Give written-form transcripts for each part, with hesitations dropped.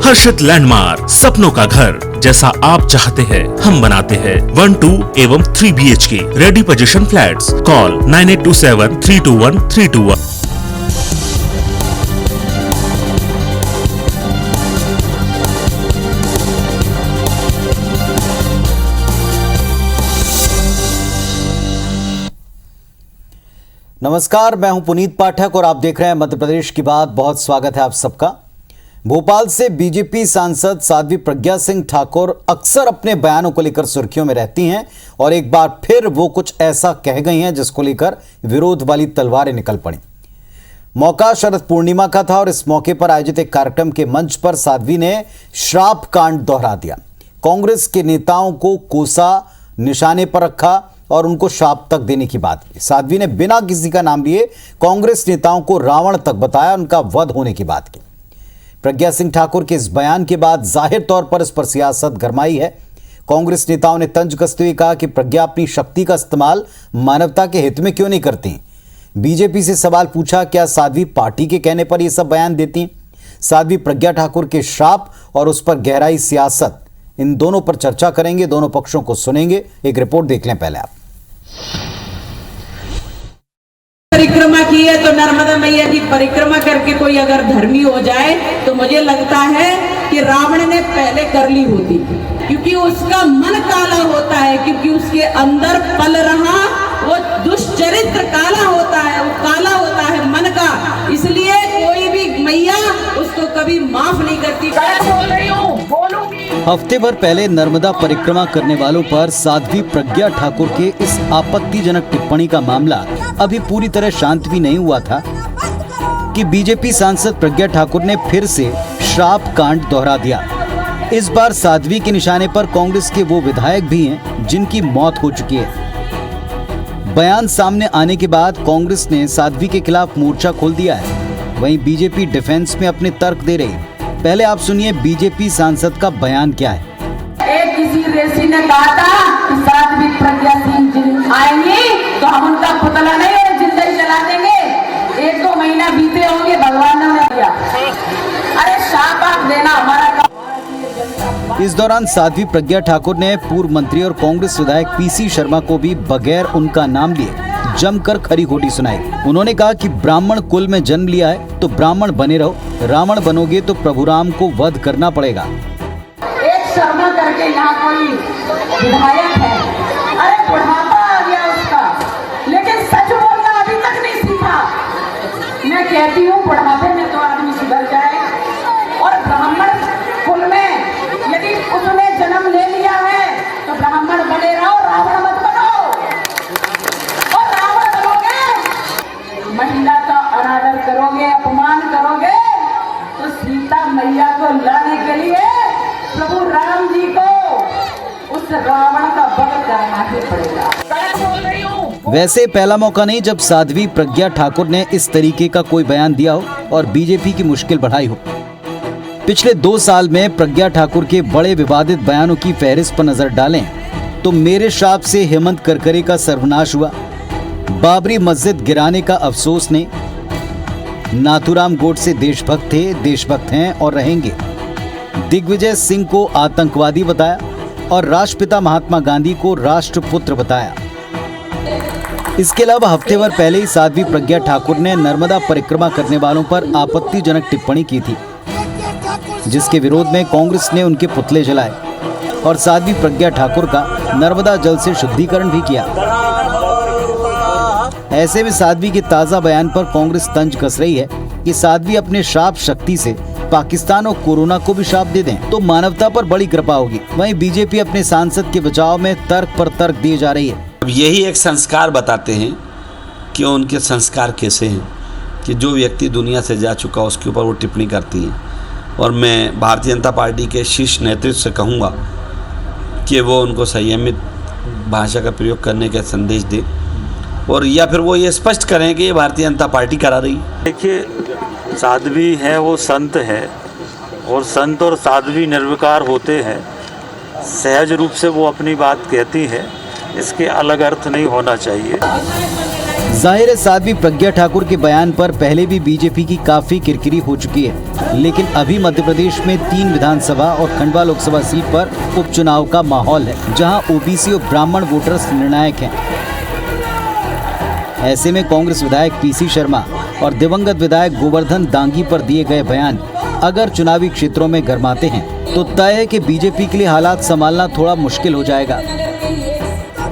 हर्षित landmark, सपनों का घर जैसा आप चाहते हैं हम बनाते हैं। 1, 2 एवं 3 BHK ready position flats. Call 9827321321। नमस्कार, मैं हूं पुनीत पाठक और आप देख रहे हैं मध्य प्रदेश की बात। बहुत स्वागत है आप सबका। भोपाल से बीजेपी सांसद साध्वी प्रज्ञा सिंह ठाकुर अक्सर अपने बयानों को लेकर सुर्खियों में रहती हैं और एक बार फिर वो कुछ ऐसा कह गई हैं जिसको लेकर विरोध वाली तलवारें निकल पड़ी। मौका शरद पूर्णिमा का था और इस मौके पर आयोजित एक कार्यक्रम के मंच पर साध्वी ने श्राप कांड दोहरा दिया। कांग्रेस के नेताओं को कोसा, निशाने पर रखा और उनको श्राप तक देने की बात की। साध्वी ने बिना किसी का नाम लिए कांग्रेस नेताओं को रावण तक बताया, उनका वध होने की बात की। प्रज्ञा सिंह ठाकुर के इस बयान के बाद जाहिर तौर पर इस पर सियासत गरमाई है। कांग्रेस नेताओं ने तंज कसते हुए कहा कि प्रज्ञा अपनी शक्ति का इस्तेमाल मानवता के हित में क्यों नहीं करती। बीजेपी से सवाल पूछा, क्या साध्वी पार्टी के कहने पर यह सब बयान देती? साध्वी प्रज्ञा ठाकुर के श्राप और उस पर गहराई सियासत, इन दोनों पर चर्चा करेंगे, दोनों पक्षों को सुनेंगे। एक रिपोर्ट देख लें पहले आप। परिक्रमा की है तो नर्मदा मैया की परिक्रमा करके कोई अगर धर्मी हो जाए तो मुझे लगता है कि रावण ने पहले कर ली होती, क्योंकि उसका मन काला होता है, क्योंकि उसके अंदर पल रहा वो दुष्चरित्र काला होता है, वो काला होता है मन का, इसलिए कोई भी मैया उसको कभी माफ नहीं करती। हफ्ते भर पहले नर्मदा परिक्रमा करने वालों पर साध्वी प्रज्ञा ठाकुर के इस आपत्तिजनक टिप्पणी का मामला अभी पूरी तरह शांत भी नहीं हुआ था कि बीजेपी सांसद प्रज्ञा ठाकुर ने फिर से श्राप कांड दोहरा दिया। इस बार साध्वी के निशाने पर कांग्रेस के वो विधायक भी हैं जिनकी मौत हो चुकी है। बयान सामने आने के बाद कांग्रेस ने साध्वी के खिलाफ मोर्चा खोल दिया है। वहीं बीजेपी डिफेंस में अपने तर्क दे रही है। पहले आप सुनिए बीजेपी सांसद का बयान क्या है। एक किसी ऋषि ने कहा था कि साध्वी प्रज्ञा सिंह आएंगे तो हम उनका पुतला नहीं और जिंदा ही जला देंगे। 1-2 महीना बीते होंगे, भगवान ने दिया। अरे शाप आप देना हमारा काम। इस दौरान साध्वी प्रज्ञा ठाकुर ने पूर्व मंत्री और कांग्रेस विधायक PC शर्मा को भी बगैर उनका नाम लिए जमकर खरी खोटी सुनाई। उन्होंने कहा कि ब्राह्मण कुल में जन्म लिया है तो ब्राह्मण बने रहो, रावण बनोगे तो प्रभु राम को वध करना पड़ेगा। एक शर्मा करके यहाँ कोई विधायक है, अरे बुढ़ापा आ गया उसका, लेकिन सच बोलना अभी तक नहीं सीखा। मैं कहती हूँ बुढ़ापे में तो आदमी सुधर जाए, और ब्राह्मण कुल में यदि उसने जन्म ले लिया है तो ब्राह्मण बने रहो, रावण मत बनो। और रावण बनोगे, महिला का अनादर करोगे, अपमान करोगे, तो सीता मैया को लाने के लिए प्रभु राम जी को उस रावण का वध करना ही पड़ेगा। वैसे पहला मौका नहीं जब साध्वी प्रज्ञा ठाकुर ने इस तरीके का कोई बयान दिया हो और बीजेपी की मुश्किल बढ़ाई हो। पिछले 2 साल में प्रज्ञा ठाकुर के बड़े विवादित बयानों की फहरिस्त पर नजर डालें तो मेरे श्राप से हेमंत करकरे का सर्वनाश हुआ, बाबरी मस्जिद गिराने का अफसोस नहीं, नाथूराम गोडसे देशभक्त थे, देशभक्त हैं और रहेंगे, दिग्विजय सिंह को आतंकवादी बताया और राष्ट्रपिता महात्मा गांधी को राष्ट्रपुत्र बताया। इसके अलावा हफ्ते भर पहले ही साध्वी प्रज्ञा ठाकुर ने नर्मदा परिक्रमा करने वालों पर आपत्तिजनक टिप्पणी की थी, जिसके विरोध में कांग्रेस ने उनके पुतले जलाए और साध्वी प्रज्ञा ठाकुर का नर्मदा जल से शुद्धिकरण भी किया। ऐसे में साध्वी के ताजा बयान पर कांग्रेस तंज कस रही है कि साध्वी अपने श्राप शक्ति से पाकिस्तान और कोरोना को भी श्राप दे दें तो मानवता पर बड़ी कृपा होगी। वहीं बीजेपी अपने सांसद के बचाव में तर्क पर तर्क दिए जा रही है। अब यही एक संस्कार बताते हैं कि उनके संस्कार कैसे हैं कि जो व्यक्ति दुनिया से जा चुका उसके ऊपर वो टिप्पणी करती हैं। और मैं भारतीय जनता पार्टी के शीर्ष नेतृत्व से कहूँगा कि वो उनको संयमित भाषा का प्रयोग करने का संदेश दें और या फिर वो ये स्पष्ट करें कि ये भारतीय जनता पार्टी करा रही है। देखिए, साध्वी है वो संत है और संत और साध्वी निर्विकार होते हैं। सहज रूप से वो अपनी बात कहती है, इसके अलग अर्थ नहीं होना चाहिए। जाहिर है साध्वी प्रज्ञा ठाकुर के बयान पर पहले भी बीजेपी की काफी किरकिरी हो चुकी है, लेकिन अभी मध्य प्रदेश में 3 विधानसभा और खंडवा लोकसभा सीट पर उपचुनाव का माहौल है, जहां ओबीसी और ब्राह्मण वोटर्स निर्णायक हैं। ऐसे में कांग्रेस विधायक पीसी शर्मा और दिवंगत विधायक गोवर्धन दांगी पर दिए गए बयान अगर चुनावी क्षेत्रों में गरमाते हैं तो तय है कि बीजेपी के लिए हालात संभालना थोड़ा मुश्किल हो जाएगा।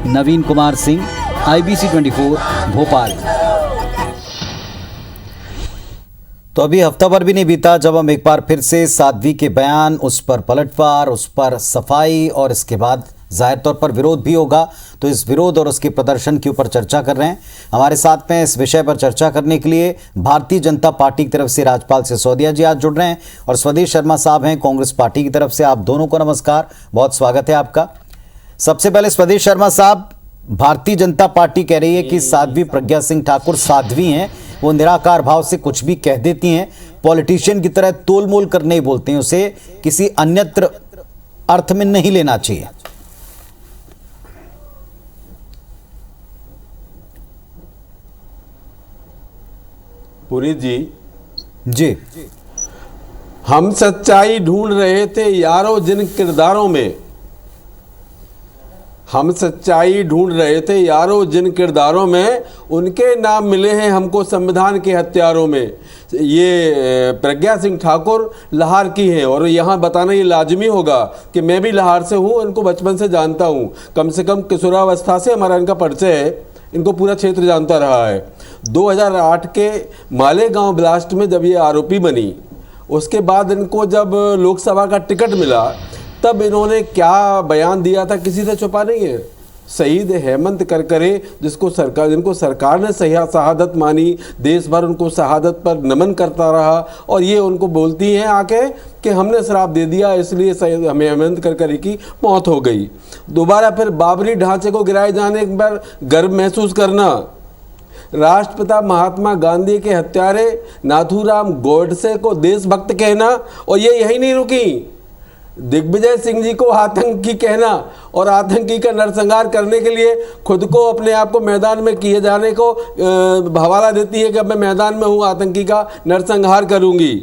नवीन कुमार सिंह, IBC 24, भोपाल। तो अभी हफ्ता भर भी नहीं बीता जब हम एक बार फिर से साध्वी के बयान, उस पर पलटवार, उस पर सफाई और इसके बाद जाहिर तौर पर विरोध भी होगा, तो इस विरोध और उसके प्रदर्शन के ऊपर चर्चा कर रहे हैं। हमारे साथ में इस विषय पर चर्चा करने के लिए भारतीय जनता पार्टी की तरफ से राजपाल सिसोदिया जी आज जुड़ रहे हैं और स्वदेश शर्मा साहब हैं कांग्रेस पार्टी की तरफ से। आप दोनों को नमस्कार, बहुत स्वागत है आपका। सबसे पहले स्वदेश शर्मा साहब, भारतीय जनता पार्टी कह रही है कि साध्वी प्रज्ञा सिंह ठाकुर साध्वी हैं, वो निराकार भाव से कुछ भी कह देती हैं, पॉलिटिशियन की तरह तोल मोल कर नहीं बोलते हैं, उसे किसी अन्यत्र अर्थ में नहीं लेना चाहिए। पुनीत जी, हम सच्चाई ढूंढ रहे थे यारों जिन किरदारों में, हम सच्चाई ढूंढ रहे थे यारों जिन किरदारों में, उनके नाम मिले हैं हमको संविधान के हत्यारों में। ये प्रज्ञा सिंह ठाकुर लाहौर की हैं और यहाँ बताना ये लाजमी होगा कि मैं भी लाहौर से हूँ, इनको बचपन से जानता हूँ, कम से कम किशोरावस्था से हमारा इनका परिचय है, इनको पूरा क्षेत्र जानता रहा है। 2008 के मालेगांव ब्लास्ट में जब ये आरोपी बनी, उसके बाद इनको जब लोकसभा का टिकट मिला तब इन्होंने क्या बयान दिया था किसी से छुपा नहीं है। शहीद हेमंत करकरे जिनको सरकार ने शहादत मानी, देश भर उनको शहादत पर नमन करता रहा और ये उनको बोलती हैं आके कि हमने शराब दे दिया इसलिए हमें हेमंत करकरे की मौत हो गई। दोबारा फिर बाबरी ढांचे को गिराए जाने पर गर्व महसूस करना, राष्ट्रपिता महात्मा गांधी के हत्यारे नाथूराम गोडसे को देशभक्त कहना, और ये यही नहीं रुकी, दिग्विजय सिंह जी को आतंकी कहना और आतंकी का नरसंहार करने के लिए खुद को अपने आप को मैदान में किए जाने को हवाला देती है कि अब मैं मैदान में हूँ, आतंकी का नरसंहार करूँगी।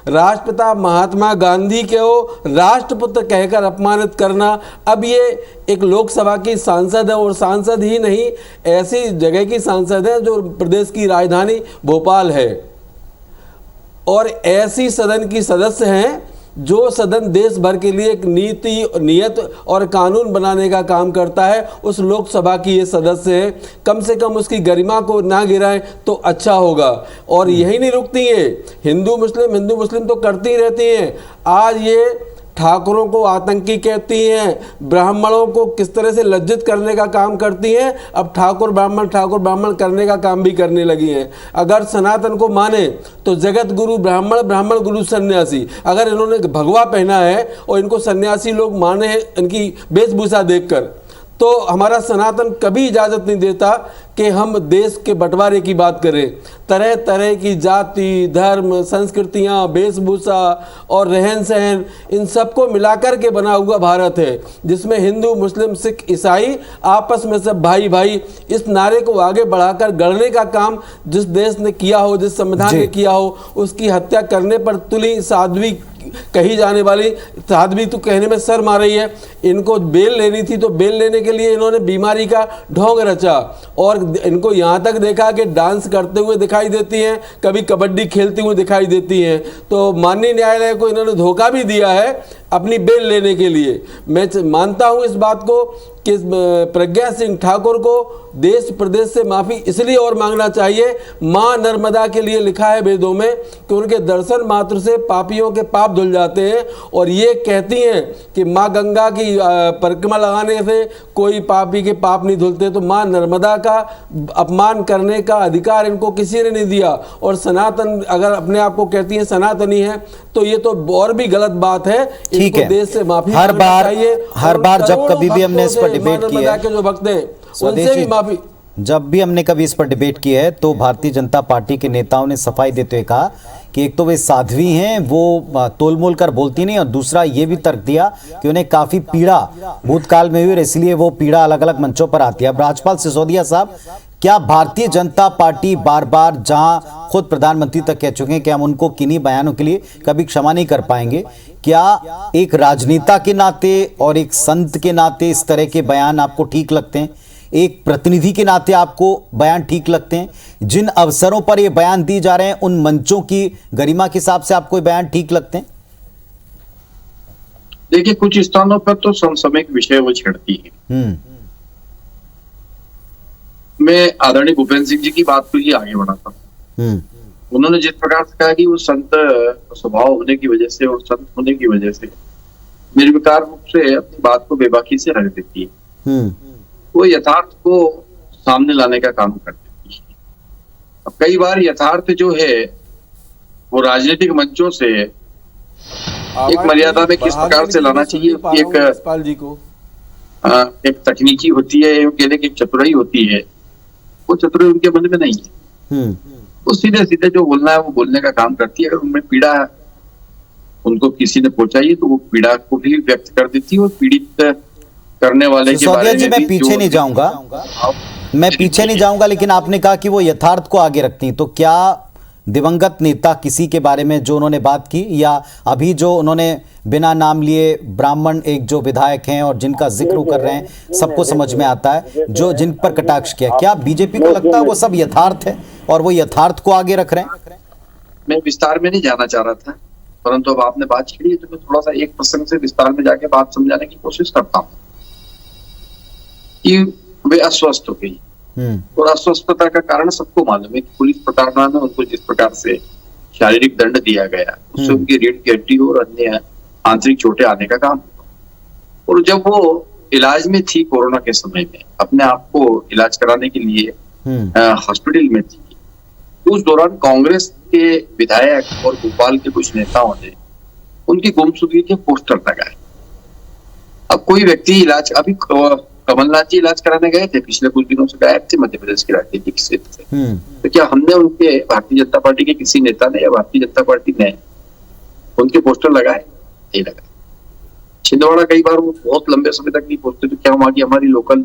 राष्ट्रपिता महात्मा गांधी को राष्ट्रपुत्र कहकर अपमानित करना। अब ये एक लोकसभा की सांसद है और सांसद ही नहीं, ऐसी जगह की सांसद है जो प्रदेश की राजधानी भोपाल है और ऐसी सदन की सदस्य हैं जो सदन देश भर के लिए एक नीति, नियत और कानून बनाने का काम करता है। उस लोकसभा की ये सदस्य है, कम से कम उसकी गरिमा को ना गिराएं तो अच्छा होगा। और यही नहीं रुकती है, हिंदू मुस्लिम तो करती रहती हैं। आज ये ठाकुरों को आतंकी कहती हैं, ब्राह्मणों को किस तरह से लज्जित करने का काम करती हैं, अब ठाकुर ब्राह्मण करने का काम भी करने लगी हैं। अगर सनातन को माने तो जगत गुरु ब्राह्मण, ब्राह्मण गुरु सन्यासी। अगर इन्होंने भगवा पहना है और इनको सन्यासी लोग माने हैं इनकी वेशभूषा देखकर, तो हमारा सनातन कभी इजाज़त नहीं देता कि हम देश के बंटवारे की बात करें। तरह तरह की जाति, धर्म, संस्कृतियाँ, वेशभूषा और रहन सहन, इन सबको मिलाकर के बना हुआ भारत है, जिसमें हिंदू, मुस्लिम, सिख, ईसाई आपस में सब भाई भाई। इस नारे को आगे बढ़ाकर गढ़ने का काम जिस देश ने किया हो, जिस संविधान ने किया हो, उसकी हत्या करने पर तुली साध्वी कही जाने वाली साध्वी तो कहने में शर्म आ रही है। इनको बेल लेनी थी तो बेल लेने के लिए इन्होंने बीमारी का ढोंग रचा और इनको यहाँ तक देखा कि डांस करते हुए दिखाई देती हैं, कभी कबड्डी खेलती हुई दिखाई देती हैं। तो माननीय न्यायालय को इन्होंने धोखा भी दिया है अपनी बेल लेने के लिए। मैं मानता हूँ इस बात को कि प्रज्ञा सिंह ठाकुर को देश प्रदेश से माफ़ी इसलिए और मांगना चाहिए, माँ नर्मदा के लिए लिखा है वेदों में कि उनके दर्शन मात्र से पापियों के पाप धुल जाते हैं, और ये कहती हैं कि माँ गंगा की परिक्रमा लगाने से कोई पापी के पाप नहीं धुलते। तो माँ नर्मदा का अपमान करने का अधिकार इनको किसी ने नहीं दिया। और सनातन अगर अपने आप को कहती है सनातनी है तो ये तो और भी गलत बात है। ठीक है, देश से माफी हर बार जब कभी भी हमने इस पर डिबेट किया है, जो भक्त हैं उनसे भी माफी, जब भी हमने कभी इस पर डिबेट किया है तो भारतीय जनता पार्टी के नेताओं ने सफाई देते हुए कहा कि एक तो वे साध्वी हैं, वो तोलमोल कर बोलती नहीं, और दूसरा ये भी तर्क दिया कि उन्हें काफ़ी पीड़ा भूतकाल में हुई और इसलिए वो पीड़ा अलग अलग मंचों पर आती है। अब राजपाल सिसोदिया साहब, क्या भारतीय जनता पार्टी बार बार, जहां खुद प्रधानमंत्री तक कह चुके हैं कि हम उनको किन्हीं बयानों के लिए कभी क्षमा नहीं कर पाएंगे, क्या एक राजनेता के नाते और एक संत के नाते इस तरह के बयान आपको ठीक लगते हैं? एक प्रतिनिधि के नाते आपको बयान ठीक लगते हैं? जिन अवसरों पर ये बयान दिए जा रहे हैं उन मंचों की गरिमा के हिसाब से आपको ये बयान ठीक लगते हैं? देखिए, कुछ स्थानों पर तो समसामयिक विषय वो छेड़ती है। मैं आदरणीय भूपेंद्र सिंह जी की बात को ही आगे बढ़ाता हूँ। उन्होंने जिस प्रकार से कहा कि वो संत स्वभाव होने की वजह से और संत होने की वजह से निर्विकार रूप से अपनी बात को बेबाकी से रख देती है, वो यथार्थ को सामने लाने का काम कर देती है। अब कई बार यथार्थ जो है वो राजनीतिक मंचों से एक मर्यादा में किस प्रकार से लाना चाहिए, एक तकनीकी होती है, एक चतुराई होती है, वो चतुराई उनके मन में नहीं है। वो सीधे सीधे जो बोलना है वो बोलने का काम करती है। अगर उनमें पीड़ा उनको किसी ने पहुंचाई है तो वो पीड़ा को भी व्यक्त कर देती है और पीड़ित करने वाले के बारे में मैं पीछे नहीं जाऊंगा, लेकिन आपने कहा कि वो यथार्थ को आगे रखती हैं, तो क्या दिवंगत नेता किसी के बारे में जो उन्होंने बात की, या अभी जो उन्होंने बिना नाम लिए ब्राह्मण एक जो विधायक हैं और जिनका जिक्र कर रहे हैं, सबको समझ में आता है, जो जिन पर कटाक्ष किया, क्या बीजेपी को लगता है वो सब यथार्थ है और वो यथार्थ को आगे रख रहे हैं? मैं विस्तार में नहीं जाना चाह रहा था, परंतु अब आपने बात छेड़ी तो मैं थोड़ा सा एक प्रसंग से विस्तार में जाके बात समझाने की कोशिश करता हूँ कि वे अस्वस्थ हो गई। और अस्वस्थता का कारण सबको मालूम है कि पुलिस प्रताड़ना में उनको जिस प्रकार से शारीरिक दंड दिया गया उससे उनकी रीढ़ की हड्डी और अन्य आंतरिक चोटें आने का काम हुआ। और जब वो इलाज में थी कोरोना के समय में, अपने आप को इलाज कराने के लिए हॉस्पिटल में थी, उस दौरान कांग्रेस के विधायक और भोपाल के कुछ नेताओं ने उनकी गुमशुदगी के पोस्टर लगाए। अब कोई व्यक्ति इलाज, अभी कमलनाथ जी इलाज कराने गए थे, पिछले कुछ दिनों से गायब थे मध्य प्रदेश की राजनीति क्षेत्र से, तो क्या हमने उनके, भारतीय जनता पार्टी के किसी नेता ने या भारतीय जनता पार्टी ने उनके पोस्टर लगाए? नहीं लगाए। छिंदवाड़ा कई बार वो बहुत लंबे समय तक नहीं पहुंचते, तो क्या वहां की हमारी लोकल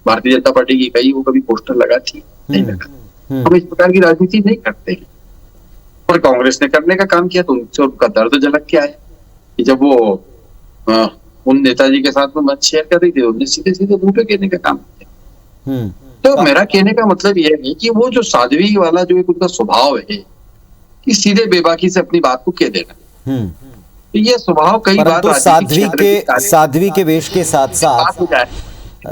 भारतीय जनता पार्टी की इकाई वो कभी पोस्टर लगा थी? नहीं लगा। हम इस प्रकार की राजनीति नहीं करते हैं। और कांग्रेस ने करने का काम किया तो उनसे उनका दर्द झलक के आया कि जब वो उन नेताजी के साथ में मंच शेयर कर रही थी, उन्होंने सीधे सीधे मुंह पे कहने का काम किया। तो मेरा कहने का मतलब यह है कि वो जो साध्वी वाला जो एक उनका स्वभाव है कि सीधे बेबाकी से अपनी बात को कह देना, तो ये स्वभाव कई बार तो साध्वी के वेश के साथ साथ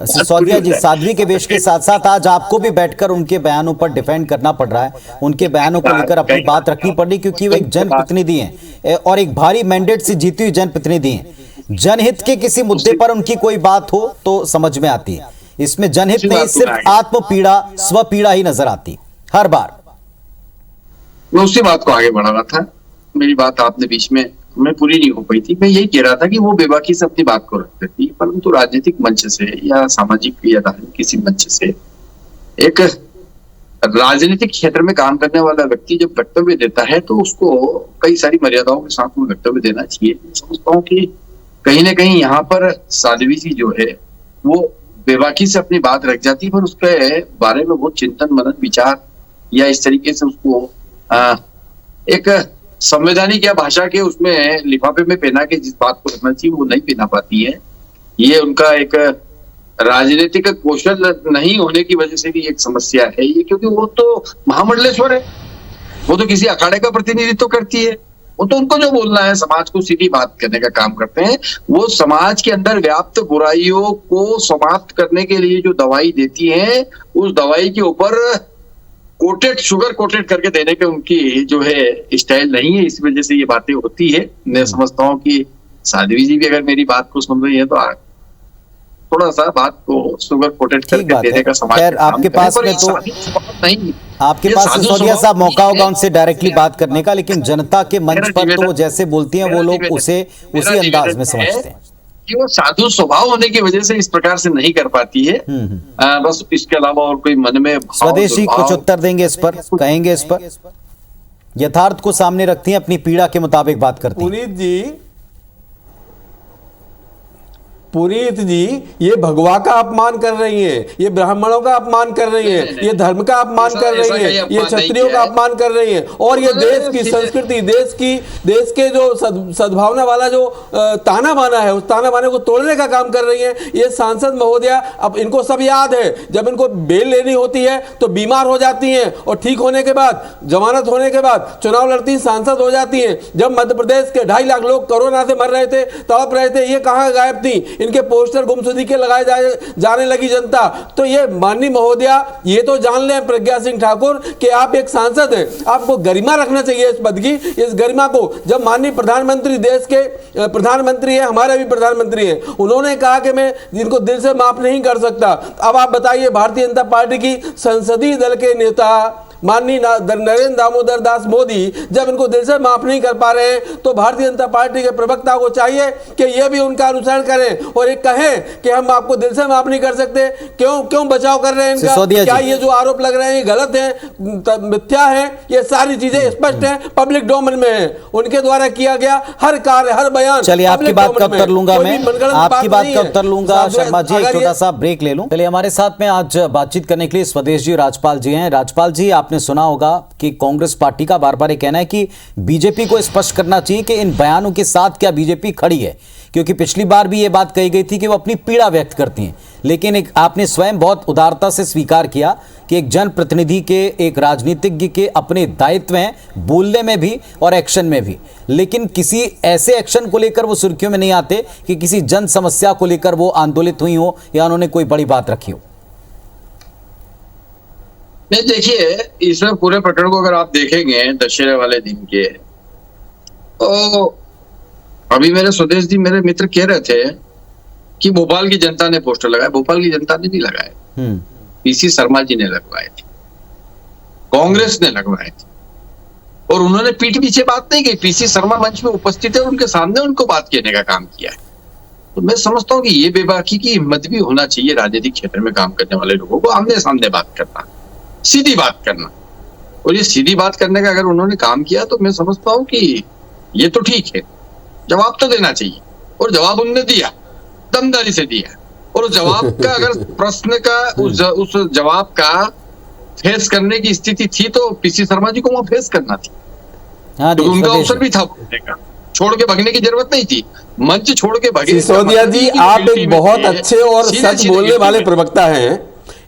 सिसोदिया जी, साध्वी के वेश के साथ साथ आज आपको भी बैठकर उनके बयानों पर डिफेंड करना पड़ रहा है, उनके बयानों को लेकर अपनी बात रखनी पड़ रही, क्योंकि वो एक जनप्रतिनिधि हैं और एक भारी मैंडेट से जीती हुई जनप्रतिनिधि हैं। जनहित के किसी मुद्दे पर उनकी कोई बात हो तो समझ में आती है, इसमें जनहित नहीं सिर्फ आत्म पीड़ा, स्व पीड़ा ही नजर आती हर बार। मैं उसी बात को आगे बढ़ा रहा था, मेरी बात आपने बीच में मैं पूरी नहीं हो पाई थी। मैं यही कह रहा था कि वो बेबाकी से अपनी बात को रख देती है, परंतु राजनीतिक मंच से या सामाजिक या धार्मिक किसी मंच से एक राजनीतिक क्षेत्र में काम करने वाला व्यक्ति जब वक्तव्य देता है तो उसको कई सारी मर्यादाओं के साथ में वक्तव्य देना चाहिए। समझता हूँ कि कहीं ना कहीं यहाँ पर साध्वी जी जो है वो बेबाकी से अपनी बात रख जाती है, पर उसके बारे में वो चिंतन मनन विचार या इस तरीके से उसको एक संवैधानिक या भाषा के उसमें लिफाफे में पहना के जिस बात को रखना चाहिए वो नहीं पहना पाती है। ये उनका एक राजनीतिक कौशल नहीं होने की वजह से भी एक समस्या है ये, क्योंकि वो तो महामंडलेश्वर है, वो तो किसी अखाड़े का प्रतिनिधित्व करती है, वो तो उनको जो बोलना है समाज को सीधी बात करने का काम करते हैं। वो समाज के अंदर व्याप्त बुराइयों को समाप्त करने के लिए जो दवाई देती हैं उस दवाई के ऊपर कोटेड, शुगर कोटेड करके देने के उनकी जो है स्टाइल नहीं है, इस वजह से ये बातें होती है। मैं समझता हूँ कि साध्वी जी भी अगर मेरी बात को सुन रही है तो थोड़ा सा बात को शुगर कोटेड करके देने का समाज खैर आपके पास में तो नहीं, आपके पास सिसोदिया साहब मौका होगा उनसे डायरेक्टली बात करने का, लेकिन जनता के मंच पर तो वो जैसे बोलती हैं वो लोग उसे उसी अंदाज में समझते हैं कि वो साधु स्वभाव होने की वजह से इस प्रकार से नहीं कर पाती है। बस इसके अलावा और कोई मन में स्वदेशी कुछ उत्तर देंगे इस पर, कहेंगे इस पर? यथार्थ को सामने रखती हैं, अपनी पीड़ा के मुताबिक बात करती हैं। पुनीत जी, पुनीत जी, ये भगवा का अपमान कर रही हैं, ये ब्राह्मणों का अपमान कर रही हैं, ये धर्म का अपमान कर रही हैं, ये क्षत्रियों का अपमान कर रही हैं, और ये देश की संस्कृति, देश के जो सद्भावना वाला जो ताना बाना है, उस ताना बाने को तोड़ने का काम कर रही हैं। ये सांसद महोदया, अब इनको सब याद है, जब इनको बेल लेनी होती है तो बीमार हो जाती हैं, और ठीक होने के बाद, जमानत होने के बाद चुनाव लड़ती, सांसद हो जाती हैं। जब मध्य प्रदेश के 2.5 लाख लोग कोरोना से मर रहे थे, तड़प रहे थे, ये कहाँ गायब थी? इनके पोस्टर गुमशुदगी के लगाए जाने लगी जनता। तो ये माननीय महोदया, ये तो जान लें प्रज्ञा सिंह ठाकुर कि आप एक सांसद हैं, आपको गरिमा रखना चाहिए इस पद की। इस गरिमा को जब माननीय प्रधानमंत्री, देश के प्रधानमंत्री हैं, हमारे भी प्रधानमंत्री हैं, उन्होंने कहा कि मैं इनको दिल से माफ नहीं कर सकता। अब आप बताइए, भारतीय जनता पार्टी की संसदीय दल के नेता माननीय नरेंद्र दामोदर दास मोदी जब इनको दिल से माफ नहीं कर पा रहे हैं, तो भारतीय जनता पार्टी के प्रवक्ता को चाहिए कि ये भी उनका अनुसरण करें और ये कहें कि हम आपको दिल से माफ नहीं कर सकते। क्यों बचाव कर रहे हैं इनका? क्या ये जो आरोप लग रहे हैं गलत है, मिथ्या है? ये सारी चीजें स्पष्ट हैं, पब्लिक डोमेन में है। उनके द्वारा किया गया हर कार्य, हर बयान। चलिए, आपकी बात कब कर लूंगा मैं, आपकी बात कब कर लूंगा शर्मा जी, एक छोटा सा ब्रेक ले लूं। चलिए, हमारे साथ में आज बातचीत करने के लिए स्वदेश जी राजपाल जी हैं। राजपाल जी, आपने सुना होगा कि कांग्रेस पार्टी का बार बार ये कहना है कि बीजेपी को स्पष्ट करना चाहिए कि इन बयानों के साथ क्या बीजेपी खड़ी है, क्योंकि पिछली बार भी ये बात कही गई थी कि वो अपनी पीड़ा व्यक्त करती हैं, लेकिन एक आपने स्वयं बहुत उदारता से स्वीकार किया कि एक जनप्रतिनिधि के, एक राजनीतिज्ञ के अपने दायित्व हैं बोलने में भी और एक्शन में भी, लेकिन किसी ऐसे एक्शन को लेकर वो सुर्खियों में नहीं आते कि किसी जन समस्या को लेकर वो आंदोलित हुई हो या उन्होंने कोई बड़ी बात रखी हो। नहीं, देखिए, इसमें पूरे प्रकरण को अगर आप देखेंगे दशहरे वाले दिन के, तो अभी मेरे स्वदेश जी, मेरे मित्र कह रहे थे कि भोपाल की जनता ने पोस्टर लगाए। भोपाल की जनता ने नहीं लगाए, पीसी शर्मा जी ने लगवाए थे, कांग्रेस ने लगवाए थे, और उन्होंने पीठ पीछे बात नहीं की। पीसी शर्मा मंच में उपस्थित है, उनके सामने उनको बात कहने का काम किया है। तो मैं समझता हूँ कि ये बेबाकी की हिम्मत भी होना चाहिए राजनीतिक क्षेत्र में काम करने वाले लोगों को, आमने सामने बात करना, सीधी बात करना। और ये सीधी बात करने का अगर उन्होंने काम किया तो मैं समझता हूं कि ये तो ठीक है, जवाब तो देना चाहिए, और जवाब उन्होंने दिया, दमदारी से दिया। और उस जवाब का अगर प्रश्न का उस जवाब का फेस करने की स्थिति थी तो पीसी शर्मा जी को वहां फेस करना थी, तो उनका अवसर भी था बोलने का। छोड़ के भागने की जरूरत नहीं थी, मंच छोड़ के भागे। सिसोदिया जी, आप एक बहुत अच्छे और सच बोलने वाले प्रवक्ता हैं।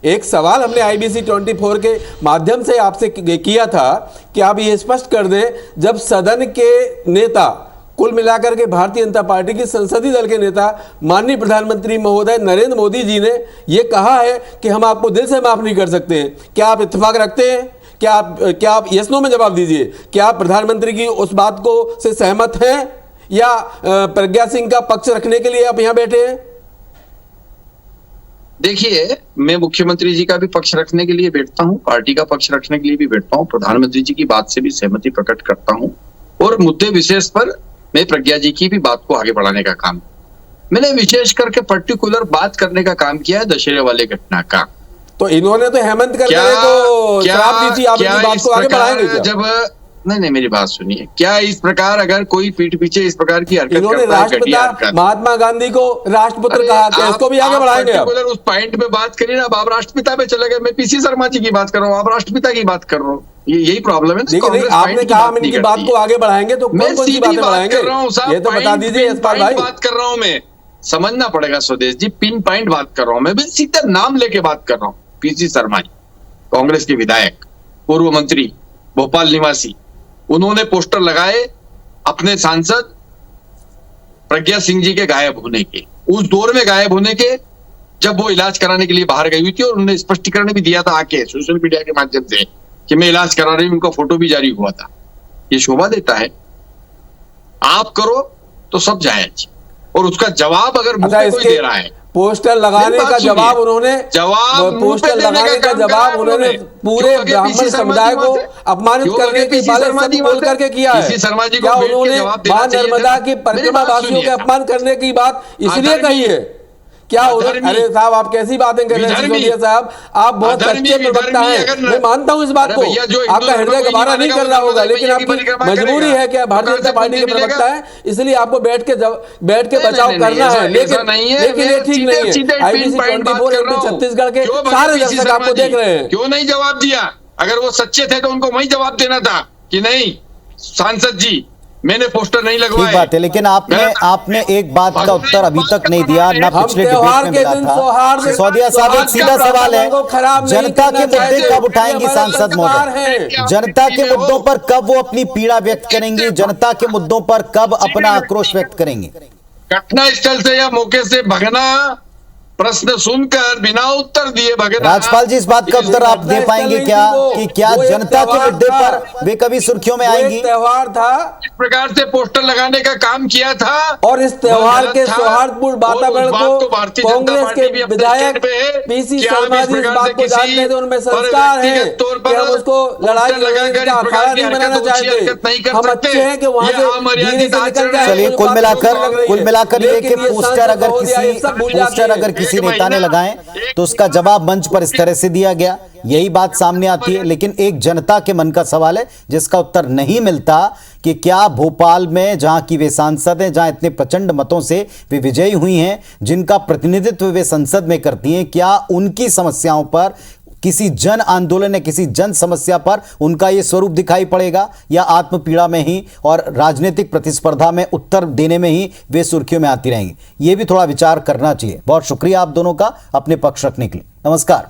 एक सवाल हमने IBC 24 के माध्यम से आपसे किया था कि आप ये स्पष्ट कर दें, जब सदन के नेता, कुल मिलाकर के भारतीय जनता पार्टी की संसदीय दल के नेता माननीय प्रधानमंत्री महोदय नरेंद्र मोदी जी ने ये कहा है कि हम आपको दिल से माफ नहीं कर सकते हैं, क्या आप इत्तेफाक रखते हैं? क्या आप यस नो में जवाब दीजिए। क्या आप प्रधानमंत्री की उस बात को से सहमत हैं, या प्रज्ञा सिंह का पक्ष रखने के लिए आप यहां बैठे हैं? देखिए, मैं मुख्यमंत्री जी का भी पक्ष रखने के लिए बैठता हूं, पार्टी का पक्ष रखने के लिए भी बैठता हूं, प्रधानमंत्री जी की बात से भी सहमति प्रकट करता हूं, और मुद्दे विशेष पर मैं प्रज्ञा जी की भी बात को आगे बढ़ाने का काम, मैंने विशेष करके पर्टिकुलर बात करने का काम किया है दशहरे वाले घटना का। तो इन्होंने तो हेमंत करकरे को शराब दी थी, आप इनकी बात को आगे बढ़ाएंगे क्या? जब नहीं, मेरी बात सुनिए, क्या इस प्रकार अगर कोई पीठ पीछे इस प्रकार की हरकत इन्होंने राष्ट्रपिता महात्मा गांधी को राष्ट्रपुत्र कहा था, इसको भी आगे बढ़ाएंगे आप? उस पॉइंट पे बात करिए ना, आप राष्ट्रपिता पे चले गए, मैं पीसी शर्मा जी की बात कर रहा हूँ, आप राष्ट्रपिता की बात कर रहा हूँ, यही प्रॉब्लम है। आपने कहा हम इनकी बात को आगे बढ़ाएंगे, तो कौन सी बातें बढ़ाएंगे ये तो बता दीजिए यशपाल भाई। बात कर रहा हूँ मैं, समझना पड़ेगा स्वदेश जी, पिन पॉइंट बात कर रहा हूँ मैं, सीधा नाम लेके बात कर रहा हूँ। पीसी शर्मा जी, कांग्रेस के विधायक, पूर्व मंत्री, भोपाल निवासी, उन्होंने पोस्टर लगाए अपने सांसद प्रज्ञा सिंह जी के गायब होने के, उस दौर में गायब होने के, जब वो इलाज कराने के लिए बाहर गई हुई थी, और उन्होंने स्पष्टीकरण भी दिया था आके सोशल मीडिया के माध्यम से कि मैं इलाज करा रही हूं, उनका फोटो भी जारी हुआ था। ये शोभा देता है? आप करो तो सब जायज, और उसका जवाब अगर मुझे कोई दे रहा है, पोस्टर लगाने का जवाब उन्होंने पोस्टर लगाने का जवाब उन्होंने पूरे ब्राह्मण समुदाय को अपमानित करने की बात बोल करके किया है। क्या उन्होंने मां नर्मदा की परिक्रमा वासियों के अपमान करने की बात इसलिए कही है क्या उधर? अरे साहब, आप कैसी बातें कर रहे हैं सिसोदिया साहब? आप बहुत सच्चे प्रवक्ता हैं, मैं मानता हूँ इस बात को। आपका हृदय गवारा नहीं कर रहा होगा, लेकिन आपकी मजबूरी है कि भारतीय जनता पार्टी के प्रवक्ता है, इसलिए आपको बैठ के बचाव करना है। लेकिन ये ठीक नहीं है। IBC 24 MP छत्तीसगढ़ के सारे दर्शक आपको देख रहे हैं। क्यों नहीं जवाब दिया? अगर वो सच्चे थे तो उनको वही जवाब देना था कि नहीं सांसद जी, मैंने पोस्टर नहीं लगवाए। ठीक बात है, लेकिन आपने एक बात का उत्तर अभी तक नहीं दिया, ना पिछले डिबेट में मिला था। सिसोदिया साहब, एक सीधा सवाल है, जनता के मुद्दे कब उठाएंगी सांसद महोदय? जनता के मुद्दों पर कब वो अपनी पीड़ा व्यक्त करेंगी? जनता के मुद्दों पर कब अपना आक्रोश व्यक्त करेंगे? घटनास्थल से या मौके से भगना, प्रश्न सुनकर बिना उत्तर दिए भगना। राजपाल जी, इस बात का उत्तर आप दे पाएंगे क्या कि क्या जनता के मुद्दे पर वे कभी सुर्खियों में आएंगी? त्योहार था, इस प्रकार से पोस्टर लगाने का काम किया था, और इस त्योहार के सौहार्दपूर्ण वातावरण को कांग्रेस के विधायक PC शर्मा जी इस बात को जानते थे, उनमें संस्कार है कि हम उसको लड़ाई का अखाड़ा नहीं बनाना चाहते। हम अच्छे हैं कि वहां से धीरे से निकल जाए। चलिए, कुल मिलाकर ये कि पोस्टर अगर किसी नेता ने लगाए तो उसका जवाब मंच पर इस तरह से दिया गया, यही बात सामने आती है। लेकिन एक जनता के मन का सवाल है जिसका उत्तर नहीं मिलता कि क्या भोपाल में, जहां की वे सांसद हैं, जहां इतने प्रचंड मतों से वे विजयी हुई हैं, जिनका प्रतिनिधित्व वे संसद में करती हैं, क्या उनकी समस्याओं पर, किसी जन आंदोलन या किसी जन समस्या पर उनका ये स्वरूप दिखाई पड़ेगा, या आत्मपीड़ा में ही और राजनीतिक प्रतिस्पर्धा में उत्तर देने में ही वे सुर्खियों में आती रहेंगी? ये भी थोड़ा विचार करना चाहिए। बहुत शुक्रिया आप दोनों का अपने पक्ष रखने के लिए। नमस्कार।